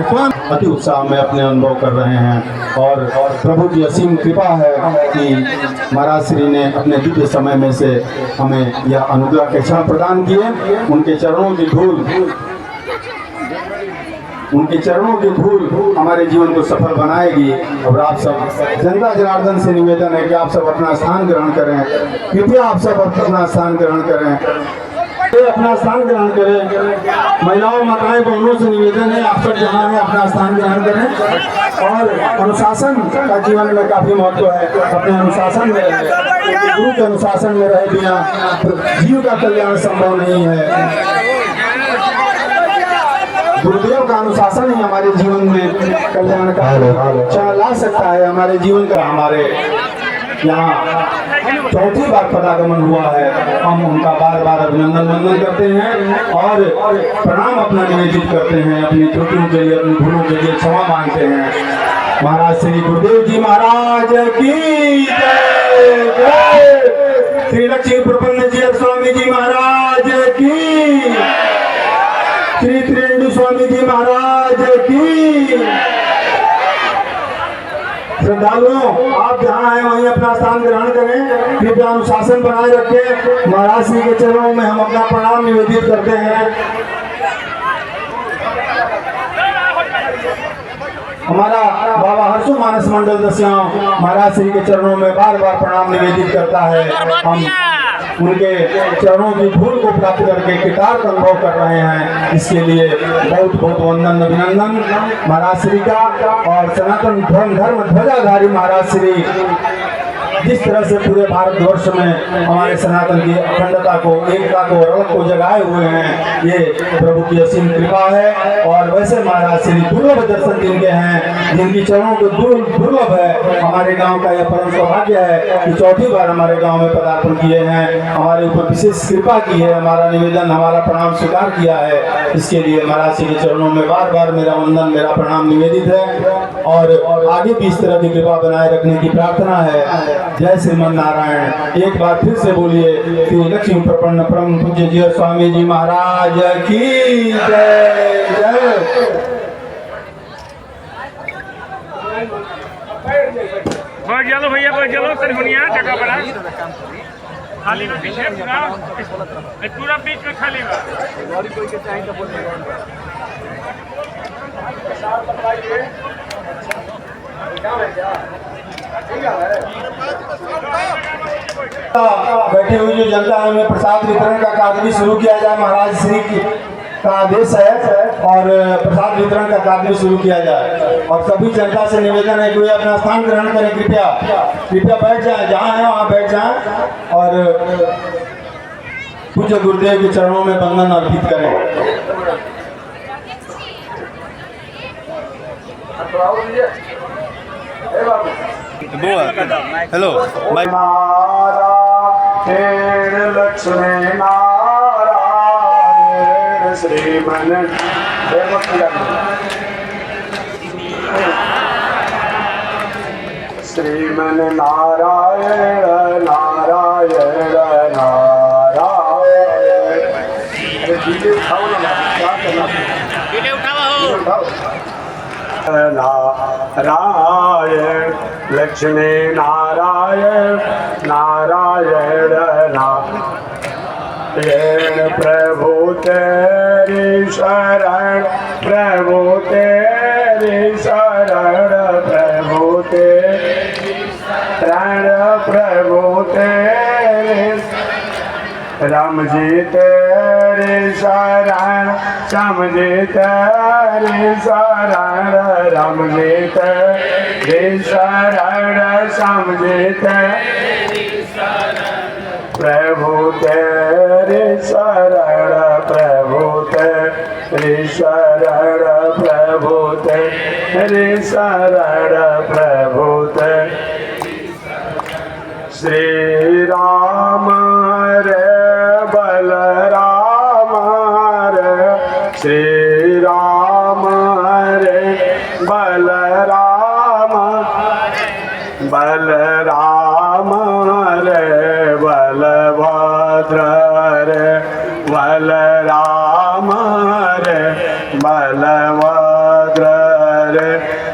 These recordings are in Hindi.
स्वयं अति उत्साह में अपने अनुभव कर रहे हैं। और प्रभु की असीम कृपा है कि महाराज श्री ने अपने दिव्य समय में से हमें यह अनुग्रह के क्षण प्रदान किए। उनके चरणों की धूल हमारे जीवन को सफल बनाएगी। और आप सब जनता जनार्दन से निवेदन है कि आप सब अपना स्थान ग्रहण करें। कृपया आप सब अपना स्थान ग्रहण करें, अपना स्थान ग्रहण करें। महिलाओं माताएं बहनों से निवेदन है आप सब जहाँ है अपना स्थान ग्रहण करें। और अनुशासन का जीवन में काफी महत्व है। अपने अनुशासन में रहे, गुरु के अनुशासन में रहे बिना जीव का कल्याण संभव नहीं है। गुरुदेव का अनुशासन ही हमारे जीवन में कल्याण का क्षण ला सकता है। हमारे जीवन का हमारे यहाँ चौथी बार पदागमन हुआ है। हम उनका बार बार अभिनंदन वंदन करते हैं और प्रणाम अपना निवेदित करते हैं। अपनी त्रुटियों के लिए, अपनी भूलों के लिए क्षमा मांगते हैं। महाराज श्री गुरुदेव जी महाराज की जय। श्री लक्ष्मी प्रपन्न जी स्वामी जी महाराज की, श्री त्रिवेणी स्वामी जी महाराज की। श्रद्धालुओं, आप जहाँ हैं वहीं अपना स्थान ग्रहण करें। कृपया अनुशासन बनाए रखें। महाराज श्री के चरणों में हम अपना प्रणाम निवेदित करते हैं। हमारा बाबा हर्षो मानस मंडल दस्याम महाराज श्री के चरणों में बार बार प्रणाम निवेदित करता है। हम उनके चरणों की धूल को प्राप्त करके कृतार्थ अनुभव कर रहे हैं। इसके लिए बहुत बहुत वंदन अभिनंदन महाराज श्री का। और सनातन धर्म ध्वजाधारी महाराज श्री जिस तरह से पूरे भारतवर्ष में हमारे सनातन की अखंडता को, एकता को, रौनक को जगाए हुए हैं, ये प्रभु की असीम कृपा है। और वैसे महाराज श्री दुर्लभ दर्शन जिनके हैं, जिनकी चरणों को दुर्लभ है। हमारे गांव का यह परम सौभाग्य है कि चौथी बार हमारे गांव में पदार्पण किए हैं। हमारे ऊपर विशेष कृपा की है। हमारा निवेदन, हमारा प्रणाम स्वीकार किया है। इसके लिए महाराज श्री के चरणों में बार बार मेरा वंदन, मेरा प्रणाम निवेदित है। और आगे भी इस तरह की कृपा बनाए रखने की प्रार्थना है। जय श्रीमन नारायण। एक बार फिर से बोलिए श्री लक्ष्मी प्रपन्न परम पूज्य जी स्वामी जी महाराज की जय जय। बैठ जाओ भैया, बैठ जाओ। सरहुनिया जगह बड़ा खाली में पीछे पूरा बीच में खाली बैठी हुई जो जनता है उन्हें प्रसाद वितरण का कार्य भी शुरू किया जाए। महाराज श्री का आदेश है और प्रसाद वितरण का कार्य भी शुरू किया जाए। और सभी जनता से निवेदन है कि वे अपना स्थान ग्रहण करें। कृपया बैठ जाएं, जहाँ हैं वहाँ बैठ जाएं और पूज्य गुरुदेव के चरणों में वंदन अर्पित करें। हेलो लक्ष्मी नारायण श्रीमन श्रीमन नारायण नारायण नारायण। नारायण लक्ष्मी नारायण नारायण नारायण। प्रभु तेरी शरण, प्रभु तेरी शरण, प्रभु तेरी शरण, प्रभु तेरी। राम जी तेरी शरण, श्याम जी तेरी शरण, राम जी तेरी शरण, श्याम जी तेरी शरण। प्रभु तेरी शरण, प्रभु तेरी शरण, प्रभु तेरी शरण, प्रभु तेरी। श्री राम रे बलराम रे, श्री राम रे बलराम, बलराम रे बलभद्र रे, बलराम रे बलभद्र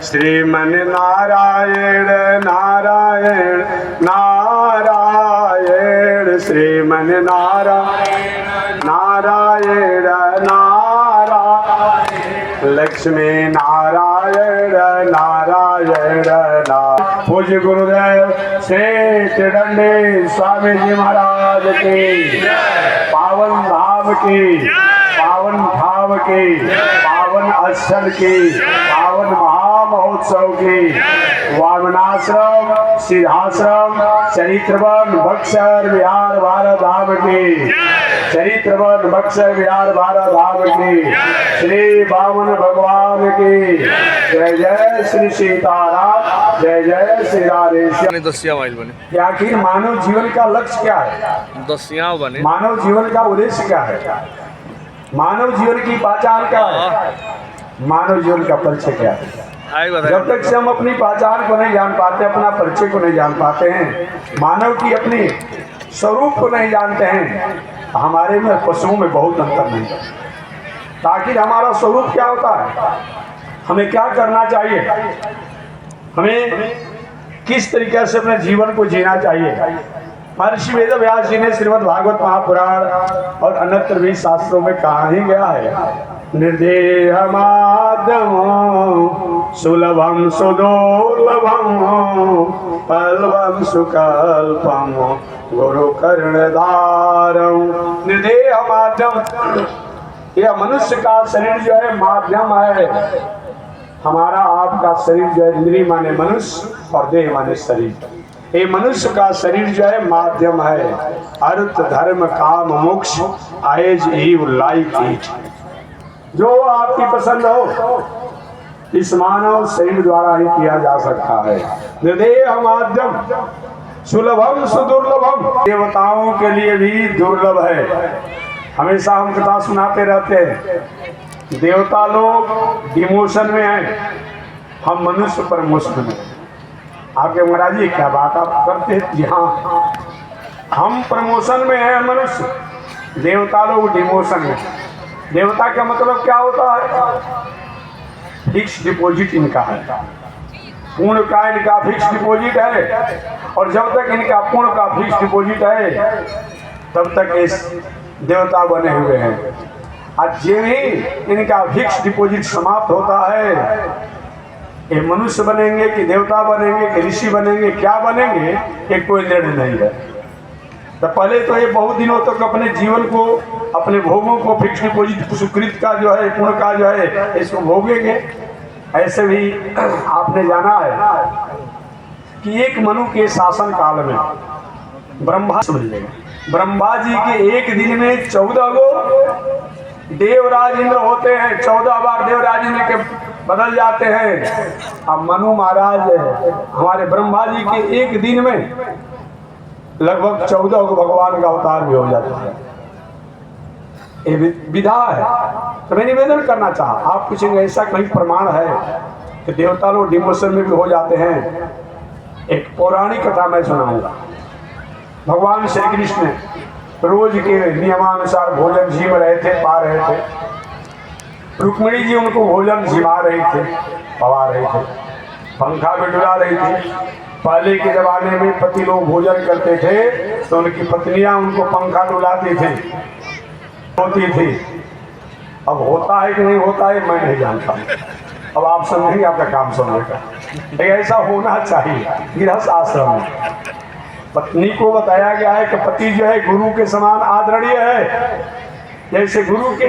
श्रीमन नारायण नारायण नारायण श्रीमन नारायण नारायण नारायण लक्ष्मी नारायण नारायण नारायण। पूज्य गुरुदेव श्री त्रिदंडी स्वामी जी महाराज की पावन धाम की पावन भाव की पावन स्थल की पावन महामहोत्सव की वामनाश्रम सिद्धाश्रम चरित्रवन बक्सर बिहार भारत धाम की चरित्रवन बक्सर बिहार भारत धाम की श्री वामन भगवान की जय जय श्री सीताराम जय जय श्री राधेश्याम। दसिया वाइल बने कि आखिर मानव जीवन का लक्ष्य क्या है, दसिया बने मानव जीवन का उद्देश्य क्या है, मानव जीवन की पहचान क्या है, मानव जीवन का परिचय क्या है। आई बता जब तक से हम अपनी पहचान को नहीं जान पाते, अपना परिचय को नहीं जान पाते हैं, मानव की अपनी स्वरूप को नहीं जानते हैं, हमारे में पशुओं में बहुत अंतर नहीं है। ताकि हमारा स्वरूप क्या होता है, हमें क्या करना चाहिए, हमें किस तरीके से अपने जीवन को जीना चाहिए। महर्षि वेद व्यास जी ने श्रीमद् भागवत महापुराण और अन्यत्र भी शास्त्रों में कहा ही गया है, निर्देह माध्यम सुलभम सुदुर्लभम पल्लवम सुकल्पम गुरु कर्णधारम। निर्देह माध्यम, यह मनुष्य का शरीर जो है माध्यम है। हमारा आपका शरीर जो है, इंद्रिय माने मनुष्य और देह माने शरीर, ये मनुष्य का शरीर जो है माध्यम है। अर्थ धर्म काम मोक्ष आएज ईव लाइक इट, जो आपकी पसंद हो इस मानव शरीर द्वारा ही किया जा सकता है। निर्देह माध्यम सुलभम सुदुर्लभम, देवताओं के लिए भी दुर्लभ है। हमेशा हम कथा सुनाते रहते हैं, देवता लोग डिमोशन में हैं, हम मनुष्य प्रमोशन में। आपके महाराज जी क्या बात आप करते हैं? जी हाँ, हम प्रमोशन में हैं मनुष्य, देवता लोग डिमोशन में। देवता का मतलब क्या होता है? फिक्स डिपॉजिट इनका है, पूर्ण का इनका फिक्स डिपॉजिट है, और जब तक इनका पूर्ण का फिक्स डिपॉजिट है तब तक इस देवता बने हुए हैं। आज जो भी इनका फिक्स डिपॉजिट समाप्त होता है, ये मनुष्य बनेंगे कि देवता बनेंगे कि ऋषि बनेंगे, क्या बनेंगे, ये कोई निर्णय नहीं है। तो पहले तो ये बहुत दिनों तक अपने जीवन को, अपने भोगों को फिक्स डिपॉजिट सुकृत का जो है, पुण्य का जो है, इसको भोगेंगे। ऐसे भी आपने जाना है कि एक मनु के शासन काल में ब्रह्मा समझ लेंगे, ब्रह्मा जी के एक दिन में 14 गो देवराज इंद्र होते हैं, 14 बार देवराज इंद्र के बदल जाते हैं। अब मनु महाराज हमारे ब्रह्मा जी के एक दिन में लगभग 14 को भगवान का अवतार भी हो जाता है। ये विधा है। तो मैं निवेदन करना चाहा, आप पूछेंगे ऐसा कहीं प्रमाण है कि देवता लोग डिमोशन में भी हो जाते हैं? एक पौराणिक कथा मैं सुनाऊंगा। भगवान श्री कृष्ण रोज के नियमानुसार भोजन झीम रहे थे, पा रहे थे। रुक्मिणी जी उनको भोजन झिमा रही थे, पवा रही थे, पंखा भी डुला रही थी। पहले के जमाने में पति लोग भोजन करते थे तो उनकी पत्नियां उनको पंखा डुलाती थी, होती थी। अब होता है कि नहीं होता है मैं नहीं जानता। अब आप समझेंगे, आपका काम सुनने का। ऐसा होना चाहिए गृहस्थ आश्रम में। पत्नी को बताया गया है कि पति जो है गुरु के समान आदरणीय है। जैसे गुरु के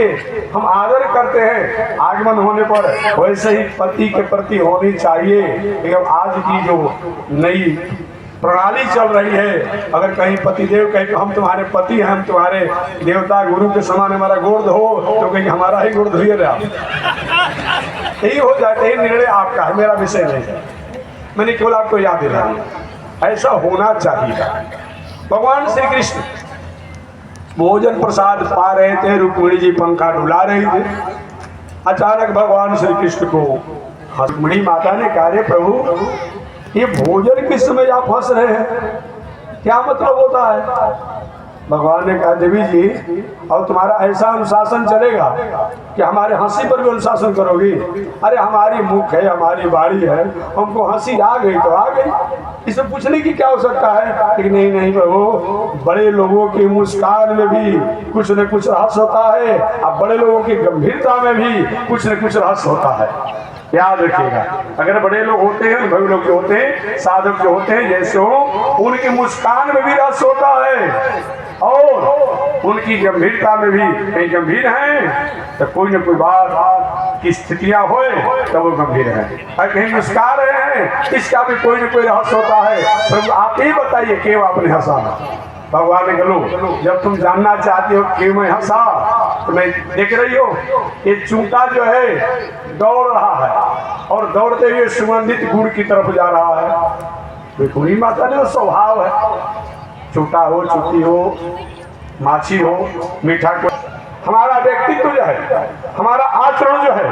हम आदर करते हैं आगमन होने पर, वैसे ही पति के प्रति होनी चाहिए। लेकिन आज की जो नई प्रणाली चल रही है, अगर कहीं पतिदेव कहे कि हम तुम्हारे पति हैं, हम तुम्हारे देवता गुरु के समान हमारा गोद हो, तो कहीं हमारा ही गोद धोइए रहा। यही हो जाता है, निर्णय आपका है, मेरा विषय नहीं है। मैंने केवल आपको याद दिला दिया, ऐसा होना चाहिए। भगवान श्री कृष्ण भोजन प्रसाद पा रहे थे, रुक्मिणी जी पंखा डुला रही थी। अचानक भगवान श्री कृष्ण को रुक्मिणी माता ने कहा, रे प्रभु, ये भोजन किस समय आप हंस रहे हैं, क्या मतलब होता है? भगवान ने कहा देवी जी, और तुम्हारा ऐसा अनुशासन चलेगा कि हमारे हंसी पर भी अनुशासन करोगी? अरे हमारी मुख है, हमारी बाड़ी है, हमको हंसी आ गई तो आ गई, इसे पूछने की क्या आवश्यकता है? लेकिन नहीं नहीं प्रभु, बड़े लोगों की मुस्कान में भी कुछ न कुछ रहस्य होता है, और बड़े लोगों की गंभीरता में भी कुछ न कुछ रहस्य होता है। याद रखिएगा, अगर बड़े लोग होते हैं, अनुभवी लोग जो होते हैं, साधक जो होते हैं जैसे हो, उनकी मुस्कान में भी रस होता है, और उनकी गंभीरता में भी कहीं गंभीर हैं तो कोई न कोई बात की स्थितियां होए तब वो गंभीर है, और कहीं मुस्का रहे हैं इसका भी कोई न कोई रहस्य होता है। प्रभु आप ही बताइए क्यों आपने हंसा? भगवान ने कहा जब तुम जानना चाहती हो क्यों मैं हंसा, तो मैं देख रही हो ये चूंटा जो है दौड़ रहा है, और दौड़ते हुए सुगंधित गुड़ की तरफ जा रहा है। गुड़ी माता ने स्वभाव है, चूंटा हो, चूटी हो, माछी हो, मीठा को, हमारा व्यक्तित्व जो है, हमारा आचरण जो है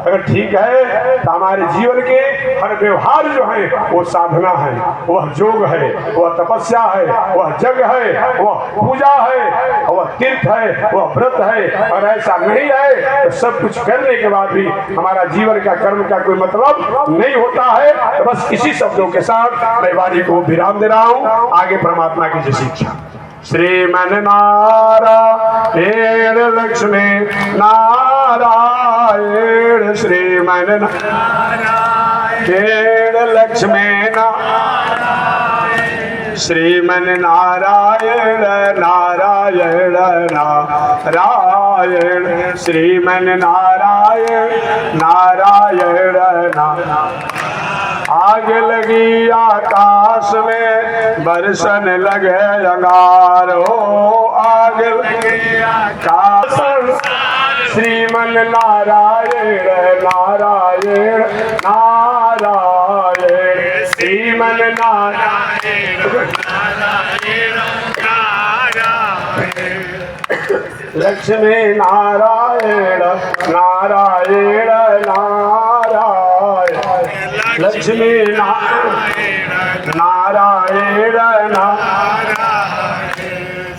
अगर ठीक है तो हमारे जीवन के हर व्यवहार जो है वो साधना है, वह योग है, वह तपस्या है, वह जग है, वह पूजा है, वह तीर्थ है, वह व्रत है। और ऐसा नहीं है तो सब कुछ करने के बाद भी हमारा जीवन का कर्म का कोई मतलब नहीं होता है। तो बस इसी शब्दों के साथ मैं वाणी को विराम दे रहा हूँ। आगे परमात्मा की जय शिक्षा। श्रीमन नारायण लक्ष्मी नारायण, श्रीमन नारायण लक्ष्मी नारायण, श्रीमन नारायण नारायण नारायण, श्रीमन नारायण नारायण नारायण। आग लगी आकाश में बरसन लगे अंगार हो, आग लगी आकाश श्रीमन नारायण नारायण नारायण, श्रीमन नारायण नारायण नारायण, लक्ष्मी नारायण नारायण नारायण, लक्ष्मी नारायण नारायण नारायण।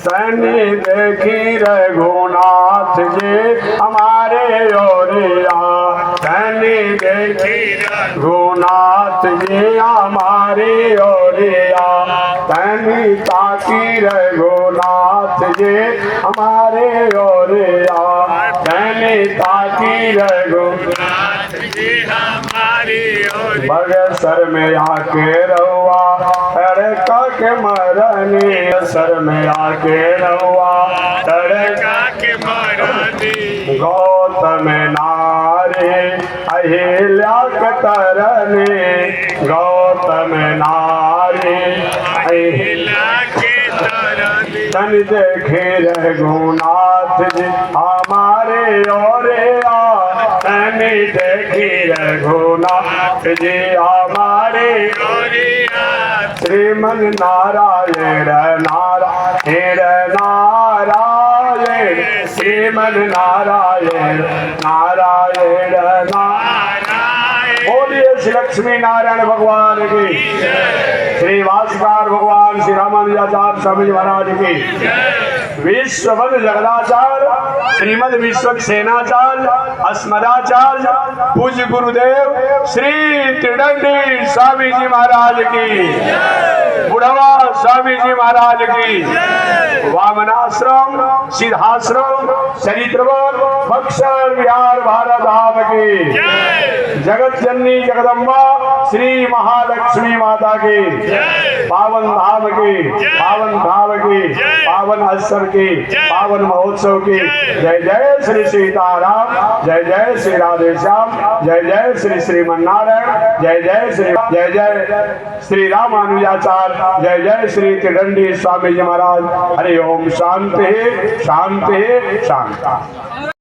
सनी देखी रघुनाथ जी हमारे ओरिया, सनी देखी रघुनाथ जी हमारे ओरिया, सनी ताकी रघुनाथ जी हमारे ओरिया, सनी ताकी रघुनाथ जी हमारी ओरिया। बगसर में आके रहुआ तड़का के मरनी, सर में आके रहुआ तड़का के मरनी, गौतम नारी अहिल्या कतरनी, गौतम नारी अहिल्या के तरनी। तन देखे रघुनाथ जी हमारे ओरिया, तन देखी रघुनाथ जी हमारे ओरिया, श्रीमन नारायण नारायण नारायण, श्रीमन नारायण नारायण नारायण। बोलिए श्री लक्ष्मी नारायण भगवान की, श्री भास्कर भगवान श्री रामानुजाचार्य स्वामी महाराज की, विश्ववंद जगदाचार्य श्रीमद विश्वक्सेनाचार्य अस्मदाचार्य पूज्य गुरुदेव श्री त्रिदंडी स्वामी जी महाराज की, बुढ़वा स्वामी जी महाराज की, वामनाश्रम सिद्धाश्रम चरित्रवन बक्सर बिहार भारत धाम की, जगत जननी जगदम्बा श्री महालक्ष्मी माता की, पावन धाम की, पावन धाम की, पावन अवसर की, पावन महोत्सव की। जय जय श्री सीताराम, जय जय श्री राधेश्याम, जय जय श्री श्रीमन्नारायण, जय जय श्री रामानुजाचार्य, जय जय श्री त्रिदंडी स्वामी जी महाराज। हरि ओम। शांति शांति शांति।